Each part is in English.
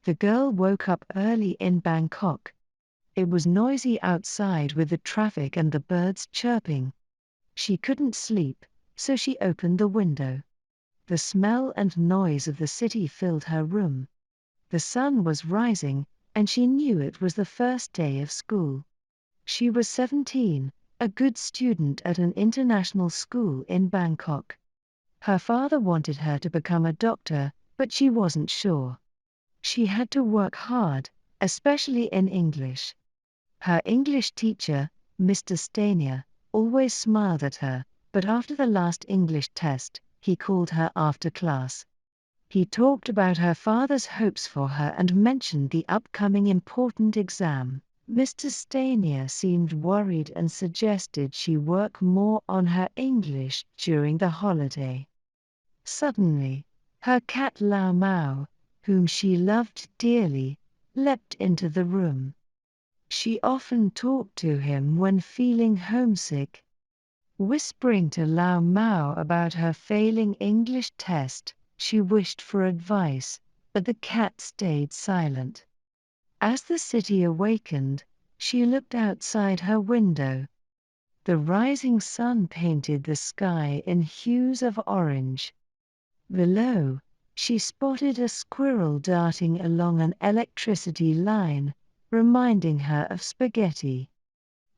The girl woke up early in Bangkok. It was noisy outside with the traffic and the birds chirping. She couldn't sleep, so she opened the window. The smell and noise of the city filled her room. The sun was rising, and she knew it was the first day of school. She was 17, a good student at an international school in Bangkok. Her father wanted her to become a doctor, but she wasn't sure. She had to work hard, especially in English. Her English teacher, Mr. Stanier, always smiled at her, but after the last English test, he called her after class. He talked about her father's hopes for her and mentioned the upcoming important exam. Mr. Stanier seemed worried and suggested she work more on her English during the holiday. Suddenly, her cat Lau Mao, whom she loved dearly, leapt into the room. She often talked to him when feeling homesick. Whispering to Lau Mao about her failing English test, she wished for advice, but the cat stayed silent. As the city awakened, she looked outside her window. The rising sun painted the sky in hues of orange. Below, she spotted a squirrel darting along an electricity line, reminding her of spaghetti.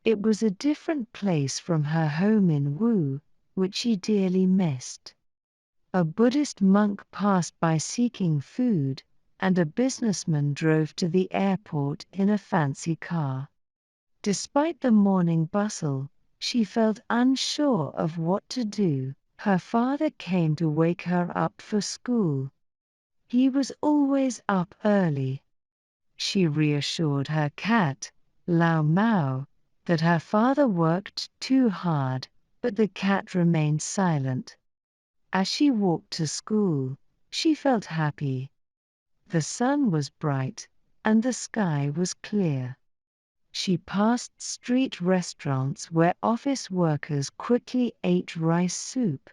It was a different place from her home in Wu, which she dearly missed. A Buddhist monk passed by seeking food, and a businessman drove to the airport in a fancy car. Despite the morning bustle, she felt unsure of what to do. Her father came to wake her up for school. He was always up early. She reassured her cat, Lau Mao, that her father worked too hard, but the cat remained silent. As she walked to school, she felt happy. The sun was bright, and the sky was clear. She passed street restaurants where office workers quickly ate rice soup.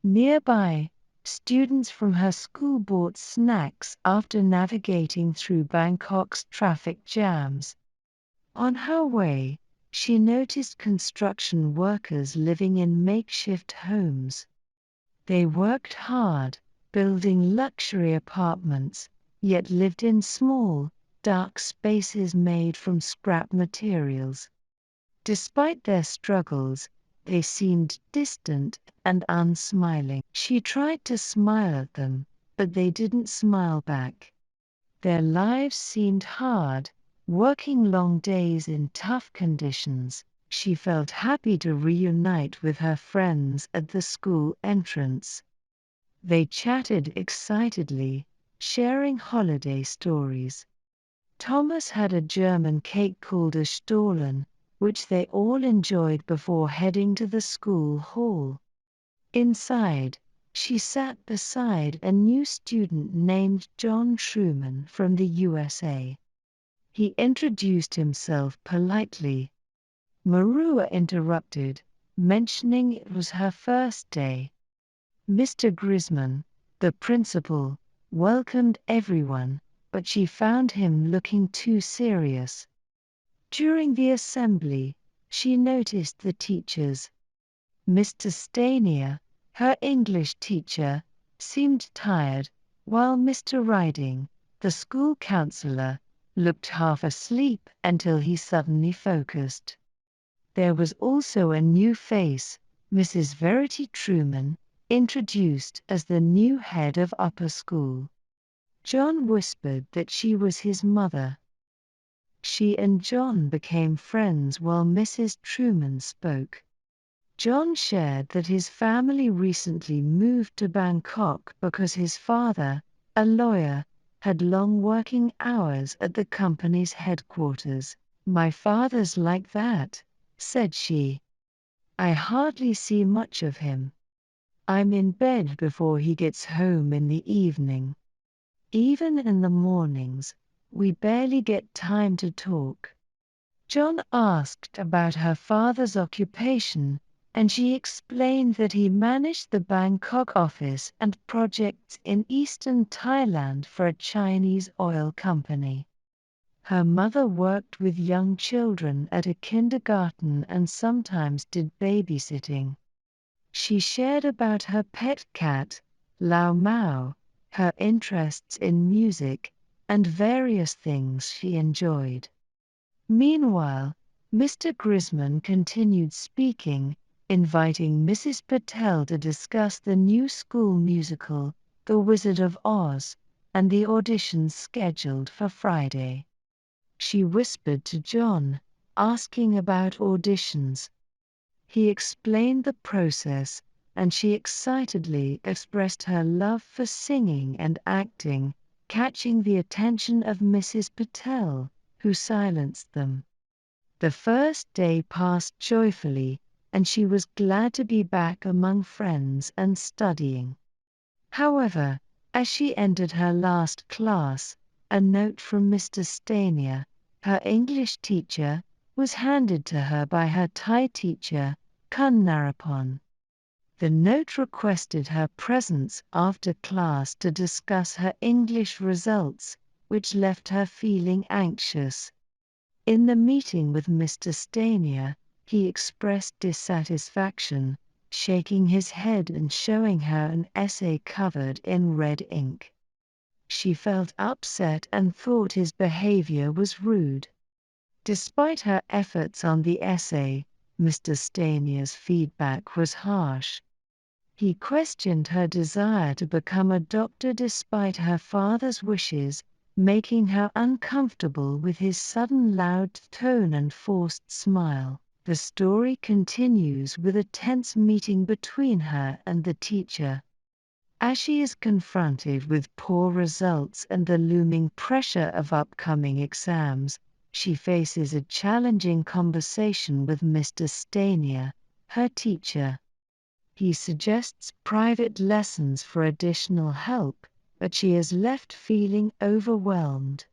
Nearby, students from her school bought snacks after navigating through Bangkok's traffic jams. On her way, she noticed construction workers living in makeshift homes. They worked hard, building luxury apartments, yet lived in small, dark spaces made from scrap materials. Despite their struggles, they seemed distant and unsmiling. She tried to smile at them, but they didn't smile back. Their lives seemed hard, working long days in tough conditions. She felt happy to reunite with her friends at the school entrance. They chatted excitedly, sharing holiday stories. Thomas had a German cake called a Stollen, which they all enjoyed before heading to the school hall. Inside, she sat beside a new student named John Truman from the USA. He introduced himself politely. Marua interrupted, mentioning it was her first day. Mr. Grisman, the principal, welcomed everyone, but she found him looking too serious. During the assembly, she noticed the teachers. Mr. Stanier, her English teacher, seemed tired, while Mr. Riding, the school counselor, looked half asleep until he suddenly focused. There was also a new face, Mrs. Verity Truman, introduced as the new head of upper school. John whispered that she was his mother. She and John became friends while Mrs. Truman spoke. John shared that his family recently moved to Bangkok because his father, a lawyer, had long working hours at the company's headquarters. "My father's like that," said she. "I hardly see much of him. I'm in bed before he gets home in the evening. Even in the mornings, we barely get time to talk." John asked about her father's occupation, and she explained that he managed the Bangkok office and projects in eastern Thailand for a Chinese oil company. Her mother worked with young children at a kindergarten and sometimes did babysitting. She shared about her pet cat, Lao Mao, her interests in music, and various things she enjoyed. Meanwhile, Mr. Grisman continued speaking, inviting Mrs. Patel to discuss the new school musical, The Wizard of Oz, and the auditions scheduled for Friday. She whispered to John, asking about auditions. He explained the process, and she excitedly expressed her love for singing and acting, catching the attention of Mrs. Patel, who silenced them. The first day passed joyfully, and she was glad to be back among friends and studying. However, as she entered her last class, a note from Mr. Stanier, her English teacher, was handed to her by her Thai teacher, Kun Narapon. The note requested her presence after class to discuss her English results, which left her feeling anxious. In the meeting with Mr. Stanier, he expressed dissatisfaction, shaking his head and showing her an essay covered in red ink. She felt upset and thought his behavior was rude. Despite her efforts on the essay, Mr. Stanier's feedback was harsh. He questioned her desire to become a doctor despite her father's wishes, making her uncomfortable with his sudden loud tone and forced smile. The story continues with a tense meeting between her and the teacher. As she is confronted with poor results and the looming pressure of upcoming exams, she faces a challenging conversation with Mr. Stanier, her teacher. He suggests private lessons for additional help, but she is left feeling overwhelmed.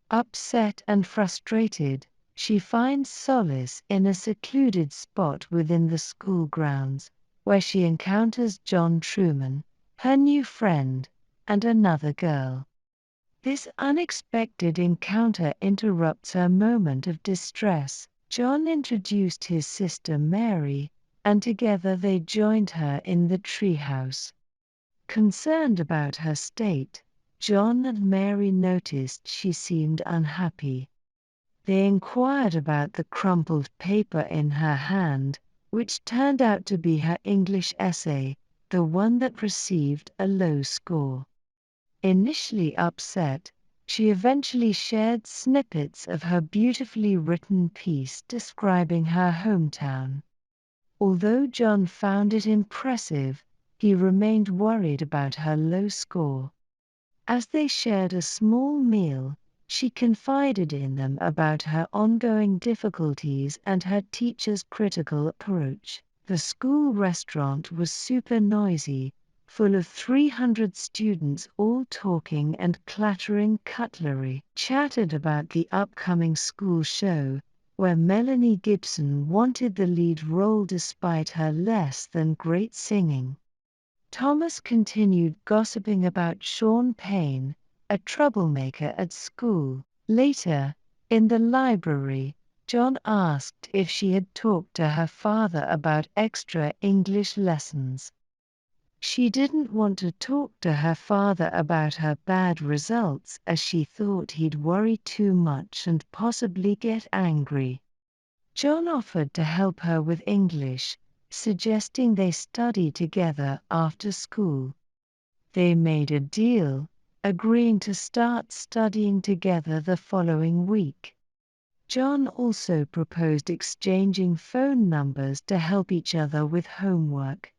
Upset and frustrated, she finds solace in a secluded spot within the school grounds, where she encounters John Truman, her new friend, and another girl. This unexpected encounter interrupts her moment of distress. John introduced his sister Mary, and together they joined her in the treehouse. Concerned about her state, John and Mary noticed she seemed unhappy. They inquired about the crumpled paper in her hand, which turned out to be her English essay, the one that received a low score. Initially upset, she eventually shared snippets of her beautifully written piece describing her hometown. Although John found it impressive, he remained worried about her low score. As they shared a small meal, she confided in them about her ongoing difficulties and her teacher's critical approach. The school restaurant was super noisy, full of 300 students all talking and clattering cutlery. Chatted about the upcoming school show, where Melanie Gibson wanted the lead role despite her less than great singing. Thomas continued gossiping about Sean Payne, a troublemaker at school. Later, in the library, John asked if she had talked to her father about extra English lessons. She didn't want to talk to her father about her bad results as she thought he'd worry too much and possibly get angry. John offered to help her with English, suggesting they study together after school. They made a deal, agreeing to start studying together the following week. John also proposed exchanging phone numbers to help each other with homework.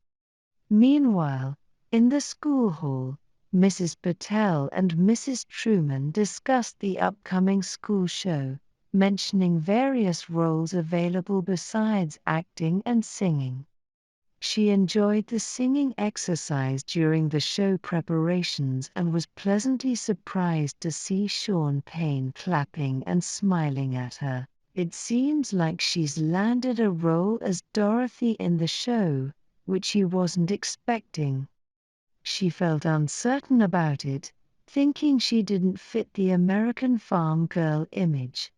Meanwhile, in the school hall, Mrs. Patel and Mrs. Truman discussed the upcoming school show, mentioning various roles available besides acting and singing. She enjoyed the singing exercise during the show preparations and was pleasantly surprised to see Sean Payne clapping and smiling at her. It seems like she's landed a role as Dorothy in the show, which she wasn't expecting. She felt uncertain about it, thinking she didn't fit the American farm girl image.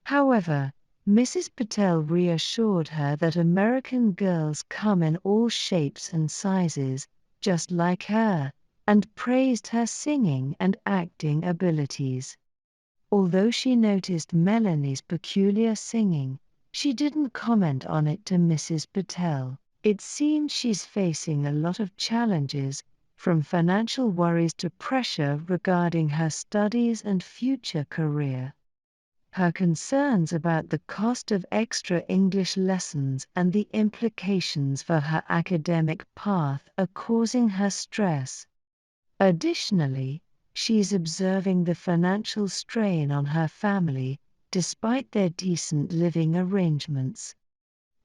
However, Mrs. Patel reassured her that American girls come in all shapes and sizes, just like her, and praised her singing and acting abilities. Although she noticed Melanie's peculiar singing, she didn't comment on it to Mrs. Patel. It seems she's facing a lot of challenges, from financial worries to pressure regarding her studies and future career. Her concerns about the cost of extra English lessons and the implications for her academic path are causing her stress. Additionally, she's observing the financial strain on her family, despite their decent living arrangements.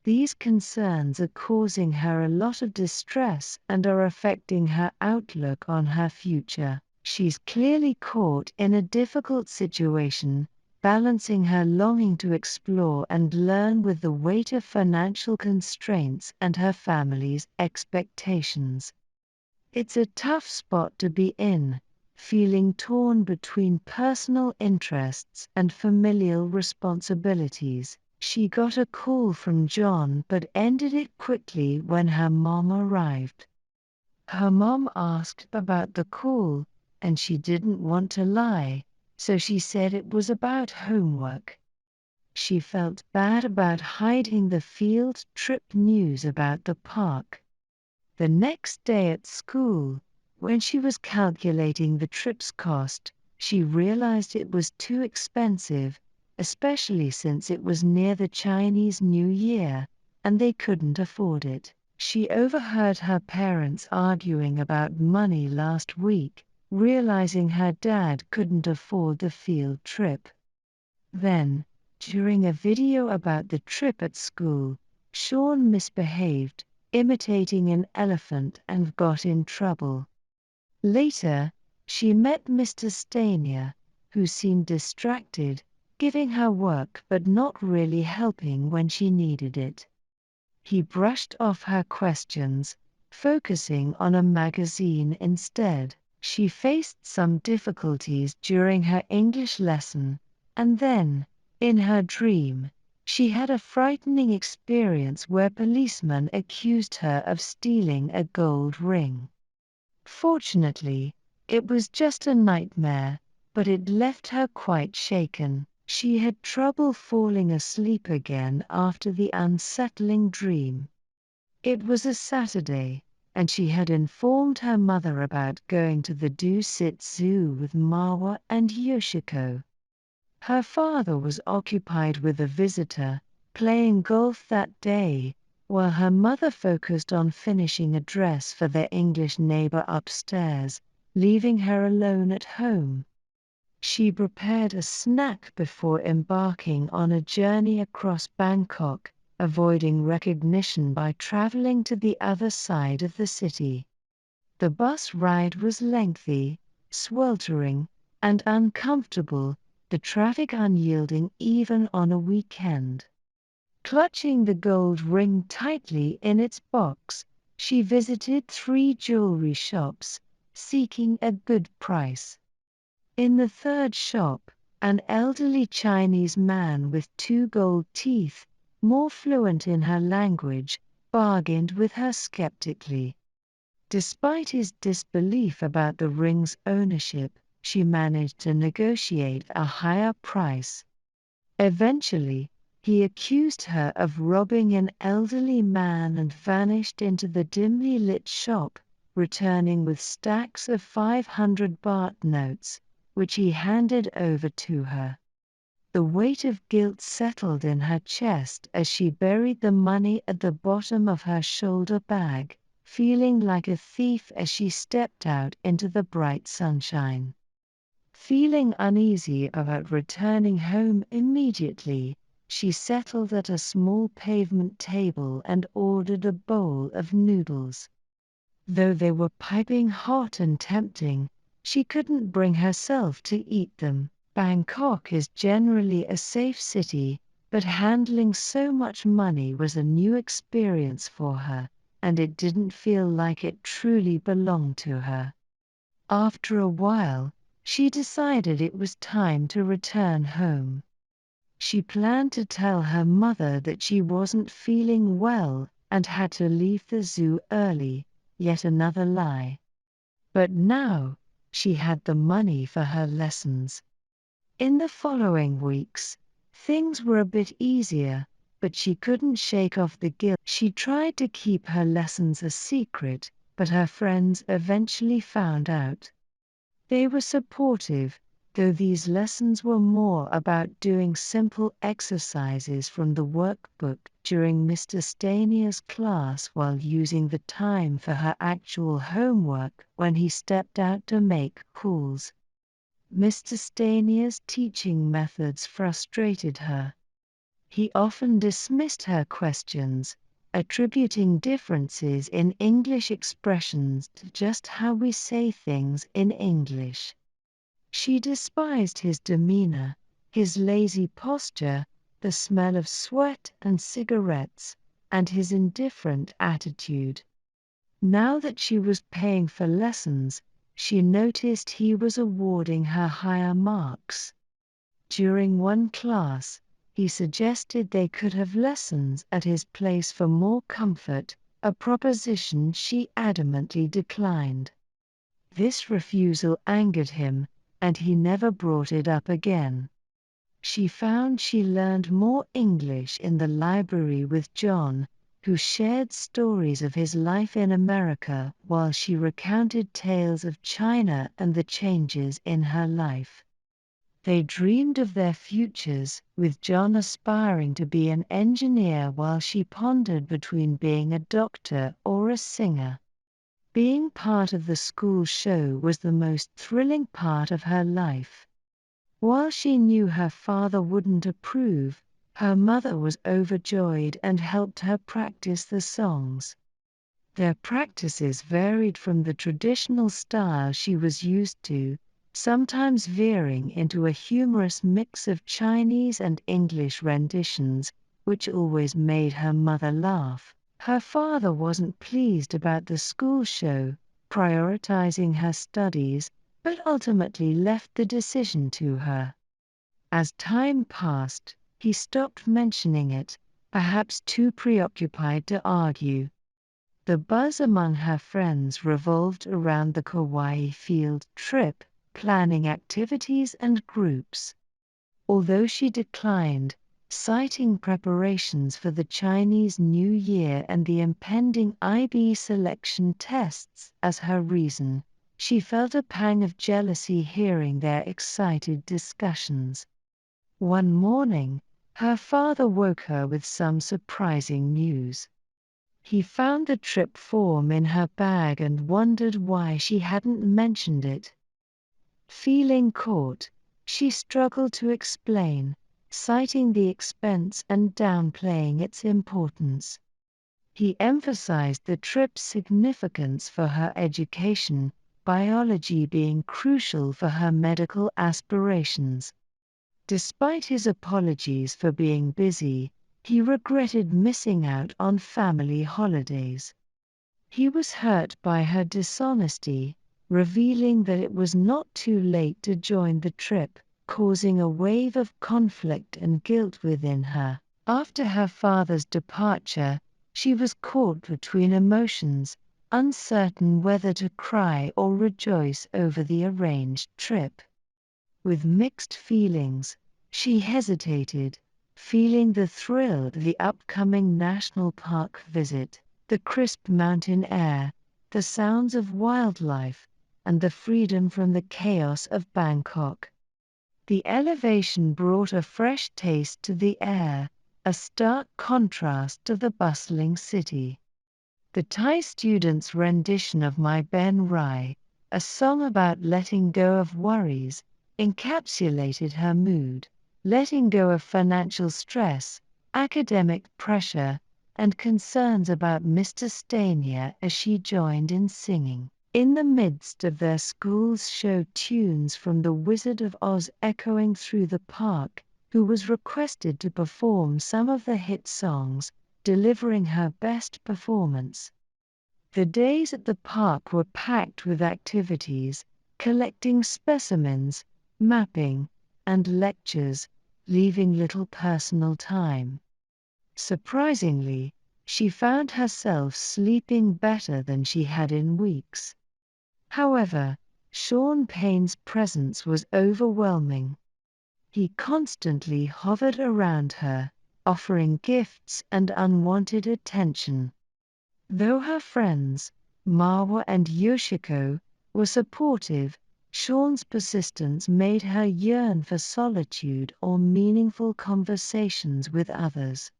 These concerns are causing her a lot of distress and are affecting her outlook on her future. She's clearly caught in a difficult situation, balancing her longing to explore and learn with the weight of financial constraints and her family's expectations. It's a tough spot to be in, feeling torn between personal interests and familial responsibilities. She got a call from John but ended it quickly when her mom arrived. Her mom asked about the call, and she didn't want to lie, so she said it was about homework. She felt bad about hiding the field trip news about the park. The next day at school, when she was calculating the trip's cost, she realized it was too expensive, especially since it was near the Chinese New Year, and they couldn't afford it. She overheard her parents arguing about money last week, realizing her dad couldn't afford the field trip. Then, during a video about the trip at school, Sean misbehaved, imitating an elephant, and got in trouble. Later, she met Mr. Stanier, who seemed distracted, giving her work but not really helping when she needed it. He brushed off her questions, focusing on a magazine instead. She faced some difficulties during her English lesson, and then, in her dream, she had a frightening experience where policemen accused her of stealing a gold ring. Fortunately, it was just a nightmare, but it left her quite shaken. She had trouble falling asleep again after the unsettling dream. It was a Saturday, and she had informed her mother about going to the Dusit Zoo with Marwa and Yoshiko. Her father was occupied with a visitor, playing golf that day, while her mother focused on finishing a dress for their English neighbor upstairs, leaving her alone at home. She prepared a snack before embarking on a journey across Bangkok, avoiding recognition by traveling to the other side of the city. The bus ride was lengthy, sweltering, and uncomfortable, the traffic unyielding even on a weekend. Clutching the gold ring tightly in its box, she visited 3 jewelry shops, seeking a good price. In the third shop, an elderly Chinese man with 2 gold teeth, more fluent in her language, bargained with her skeptically. Despite his disbelief about the ring's ownership, she managed to negotiate a higher price. Eventually, he accused her of robbing an elderly man and vanished into the dimly lit shop, returning with stacks of 500 baht notes, which he handed over to her. The weight of guilt settled in her chest as she buried the money at the bottom of her shoulder bag, feeling like a thief as she stepped out into the bright sunshine. Feeling uneasy about returning home immediately, she settled at a small pavement table and ordered a bowl of noodles. Though they were piping hot and tempting, she couldn't bring herself to eat them. Bangkok is generally a safe city, But handling so much money was a new experience for her, and it didn't feel like it truly belonged to her. After a while, she decided it was time to return home. She planned to tell her mother that she wasn't feeling well and had to leave the zoo early, yet another lie. But now, she had the money for her lessons. In the following weeks, things were a bit easier, but she couldn't shake off the guilt. She tried to keep her lessons a secret, but her friends eventually found out. They were supportive, though these lessons were more about doing simple exercises from the workbook during Mr. Stania's class while using the time for her actual homework when he stepped out to make calls. Mr. Stania's teaching methods frustrated her. He often dismissed her questions, attributing differences in English expressions to just how we say things in English. She despised his demeanor, his lazy posture, the smell of sweat and cigarettes, and his indifferent attitude. Now that she was paying for lessons, she noticed he was awarding her higher marks. During one class, he suggested they could have lessons at his place for more comfort, a proposition she adamantly declined. This refusal angered him, and he never brought it up again. She found she learned more English in the library with John, who shared stories of his life in America while she recounted tales of China and the changes in her life. They dreamed of their futures, with John aspiring to be an engineer while she pondered between being a doctor or a singer. Being part of the school show was the most thrilling part of her life. While she knew her father wouldn't approve, her mother was overjoyed and helped her practice the songs. Their practices varied from the traditional style she was used to, sometimes veering into a humorous mix of Chinese and English renditions, which always made her mother laugh. Her father wasn't pleased about the school show, prioritizing her studies, but ultimately left the decision to her. As time passed, he stopped mentioning it, perhaps too preoccupied to argue. The buzz among her friends revolved around the Kauai field trip, planning activities and groups. Although she declined, citing preparations for the Chinese New Year and the impending IB selection tests as her reason, she felt a pang of jealousy hearing their excited discussions. One morning, her father woke her with some surprising news. He found the trip form in her bag and wondered why she hadn't mentioned it. Feeling caught, she struggled to explain, citing the expense and downplaying its importance. He emphasized the trip's significance for her education, biology being crucial for her medical aspirations. Despite his apologies for being busy, he regretted missing out on family holidays. He was hurt by her dishonesty, revealing that it was not too late to join the trip, causing a wave of conflict and guilt within her. After her father's departure, she was caught between emotions, uncertain whether to cry or rejoice over the arranged trip. With mixed feelings, she hesitated, feeling the thrill of the upcoming national park visit, the crisp mountain air, the sounds of wildlife, and the freedom from the chaos of Bangkok. The elevation brought a fresh taste to the air, a stark contrast to the bustling city. The Thai student's rendition of My Ben Rai, a song about letting go of worries, encapsulated her mood. Letting go of financial stress, academic pressure, and concerns about Mr. Stania as she joined in singing. In the midst of their school's show, tunes from The Wizard of Oz echoing through the park, who was requested to perform some of the hit songs, delivering her best performance. The days at the park were packed with activities, collecting specimens, mapping, and lectures, leaving little personal time. Surprisingly, she found herself sleeping better than she had in weeks. However, Sean Payne's presence was overwhelming. He constantly hovered around her, offering gifts and unwanted attention. Though her friends, Marwa and Yoshiko, were supportive, Sean's persistence made her yearn for solitude or meaningful conversations with others.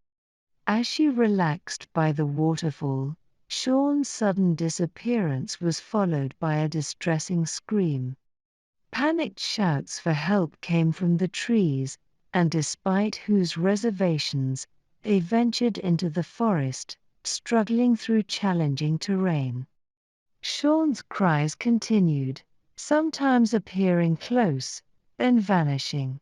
As she relaxed by the waterfall, Sean's sudden disappearance was followed by a distressing scream. Panicked shouts for help came from the trees, and despite whose reservations, they ventured into the forest, struggling through challenging terrain. Sean's cries continued, sometimes appearing close, then vanishing.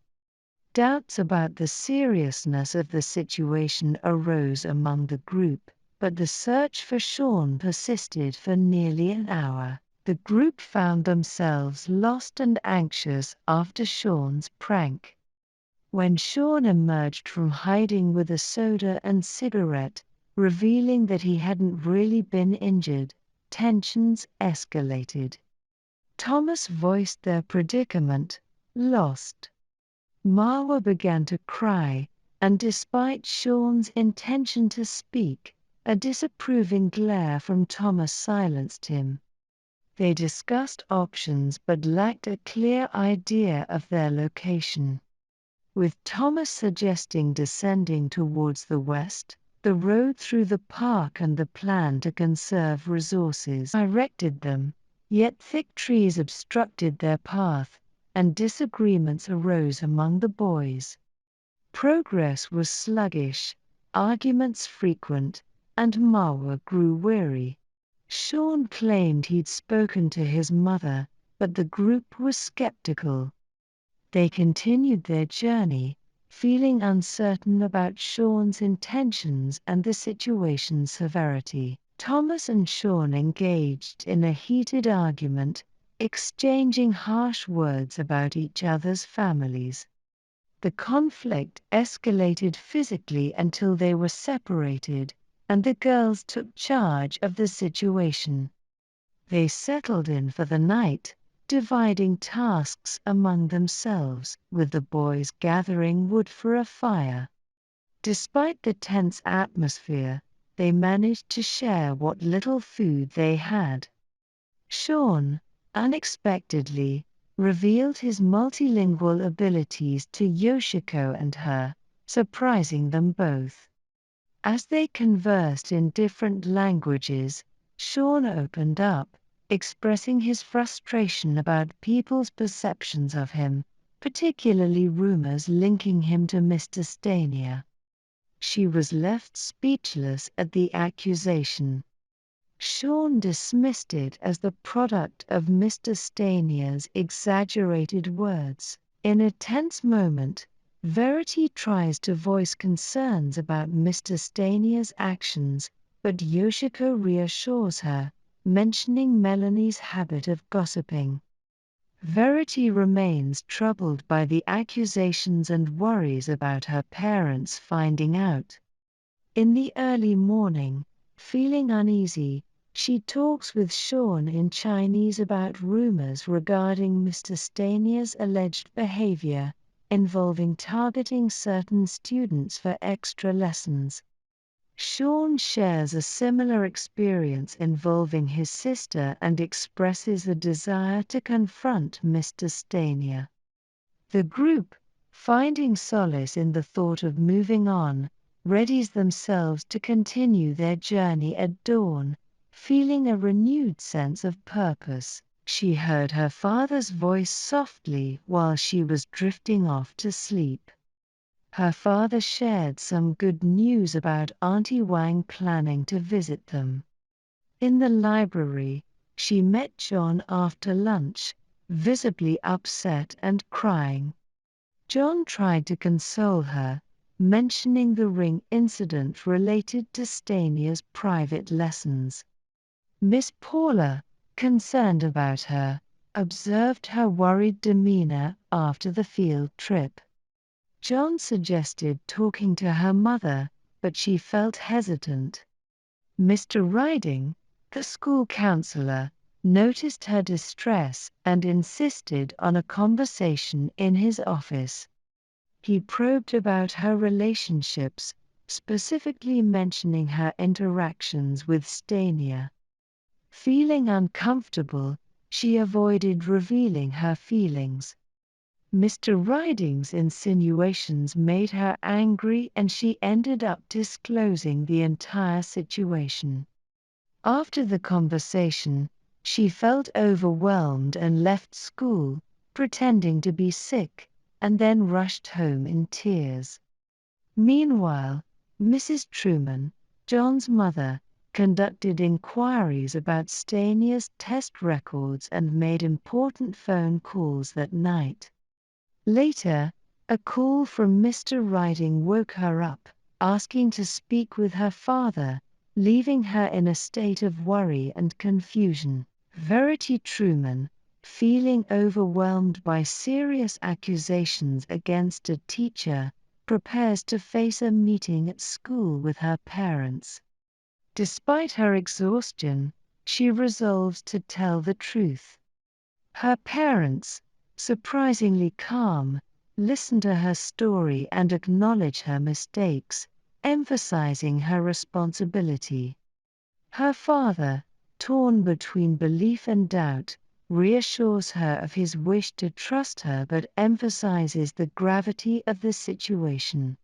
Doubts about the seriousness of the situation arose among the group, but the search for Sean persisted for nearly an hour. The group found themselves lost and anxious after Sean's prank. When Sean emerged from hiding with a soda and cigarette, revealing that he hadn't really been injured, tensions escalated. Thomas voiced their predicament, lost. Marwa began to cry, and despite Sean's intention to speak, a disapproving glare from Thomas silenced him. They discussed options but lacked a clear idea of their location. With Thomas suggesting descending towards the west, the road through the park and the plan to conserve resources directed them, yet thick trees obstructed their path, and disagreements arose among the boys. Progress was sluggish, arguments frequent, and Marwa grew weary. Sean claimed he'd spoken to his mother, but the group was skeptical. They continued their journey, feeling uncertain about Sean's intentions and the situation's severity. Thomas and Sean engaged in a heated argument, exchanging harsh words about each other's families. The conflict escalated physically until they were separated, and the girls took charge of the situation. They settled in for the night, dividing tasks among themselves, with the boys gathering wood for a fire. Despite the tense atmosphere, they managed to share what little food they had. Sean, unexpectedly, revealed his multilingual abilities to Yoshiko and her, surprising them both. As they conversed in different languages, Sean opened up, expressing his frustration about people's perceptions of him, particularly rumors linking him to Mr. Stania. She was left speechless at the accusation. Sean dismissed it as the product of Mr. Stania's exaggerated words. In a tense moment, Verity tries to voice concerns about Mr. Stania's actions, but Yoshiko reassures her, mentioning Melanie's habit of gossiping. Verity remains troubled by the accusations and worries about her parents finding out. In the early morning, feeling uneasy, she talks with Sean in Chinese about rumors regarding Mr. Stania's alleged behavior, involving targeting certain students for extra lessons. Sean shares a similar experience involving his sister and expresses a desire to confront Mr. Stania. The group, finding solace in the thought of moving on, readies themselves to continue their journey at dawn, feeling a renewed sense of purpose. She heard her father's voice softly while she was drifting off to sleep. Her father shared some good news about Auntie Wang planning to visit them. In the library, she met John after lunch, visibly upset and crying. John tried to console her, mentioning the ring incident related to Stania's private lessons. Miss Paula, concerned about her, observed her worried demeanor after the field trip. John suggested talking to her mother, but she felt hesitant. Mr. Riding, the school counselor, noticed her distress and insisted on a conversation in his office. He probed about her relationships, specifically mentioning her interactions with Stania. Feeling uncomfortable, she avoided revealing her feelings. Mr. Riding's insinuations made her angry and she ended up disclosing the entire situation. After the conversation, she felt overwhelmed and left school, pretending to be sick, and then rushed home in tears. Meanwhile, Mrs. Truman, John's mother, conducted inquiries about Stania's test records and made important phone calls that night. Later, a call from Mr. Riding woke her up, asking to speak with her father, leaving her in a state of worry and confusion. Verity Truman, feeling overwhelmed by serious accusations against a teacher, prepares to face a meeting at school with her parents. Despite her exhaustion, she resolves to tell the truth. Her parents, surprisingly calm, listen to her story and acknowledge her mistakes, emphasizing her responsibility. Her father, torn between belief and doubt, reassures her of his wish to trust her but emphasizes the gravity of the situation.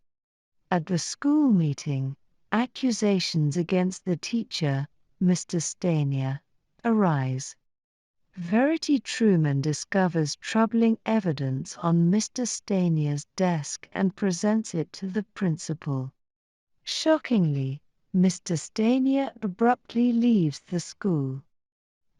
At the school meeting, accusations against the teacher, Mr. Stania, arise. Verity Truman discovers troubling evidence on Mr. Stania's desk and presents it to the principal. Shockingly, Mr. Stania abruptly leaves the school.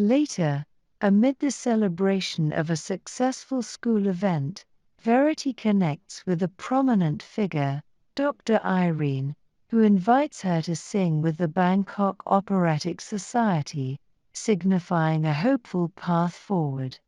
Later, amid the celebration of a successful school event, Verity connects with a prominent figure, Dr. Irene, who invites her to sing with the Bangkok Operatic Society, signifying a hopeful path forward.